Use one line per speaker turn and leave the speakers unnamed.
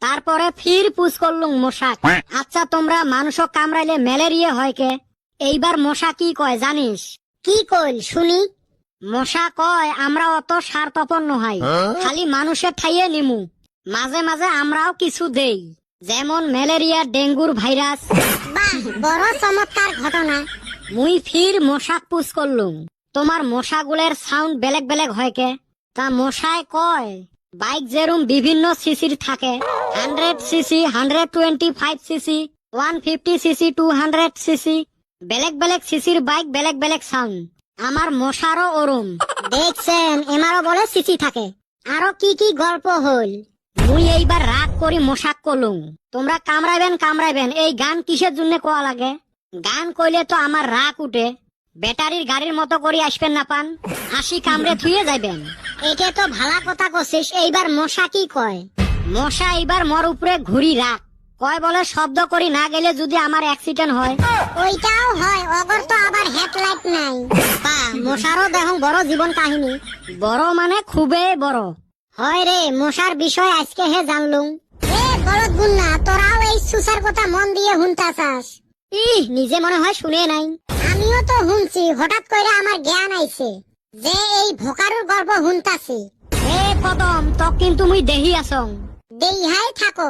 তারপরে ফির পুষ করলুম মশাক। আচ্ছা তোমরা মানুষ কামড়াইলে ম্যালেরিয়া হয় কে? এইবার মশা কি কয় জানিস?
কি কইল শুনি?
মশা কয় আমরা অত স্বার্থপর নহাই, খালি মানুষের ঠাইয়ে নিমু, মাঝে মাঝে আমরাও কিছু দেই, যেমন ম্যালেরিয়া, ডেঙ্গুর ভাইরাস।
বাহ, বড় চমৎকার ঘটনা।
মুই ফির মশাক পুষ করলুম, তোমার মশাগুলের সাউন্ড বেলেগ বেলেগ হয় কে? তা মশায় কয় বাইক যেরুম বিভিন্ন সিসির থাকে, 100 সিসি, 125 সিসি, 150 সিসি, 200 সিসি, বেলেগ বেলেগ সিসির বাইক বেলেগ বেলেগ সাউন্ড। আমার মশারও ওরম।
দেখছেন, এমারও বলে সিসি থাকে। আরো কি কি গল্প হল?
মুই এইবার রাগ করি মশাক কলুম, তোমরা কামড়াইবেন এই গান কিসের জন্য কোয়া লাগে? গান কইলে তো আমার রাগ উঠে। ব্যাটারির গাড়ির মতো করে আসবেন না পান, হাসি কামড়ে থুয়ে যাইবেন।
এটা তো ভালা কথা কছিস। এইবার মশা কি কয়?
মশা এইবার মোর উপরে ঘুরি রাখ, কয় বলে শব্দ করি না গেলে যদি আমার অ্যাক্সিডেন্ট হয়।
ওইটাও হয়, অগর তো আবার হেডলাইট নাই।
তা মশারও দেখুন বড় জীবন কাহিনী, বড় মানে খুবই বড়।
হয় রে, মশার বিষয় আজকে হে জানলুম। এ বলদ গুন্না, তোরাও এই সুসার কথা মন দিয়ে হুনতাছাস।
নিজে মনে হয় শুনে নাই।
আমিও তো হুনছি, হঠাৎ করে আমার জ্ঞান আইছে যে এই ভোকারুর গল্প হুনতাছি।
এ কদম, তক কিন্তু মুই দেহি আসং।
দেইহাই থাকো।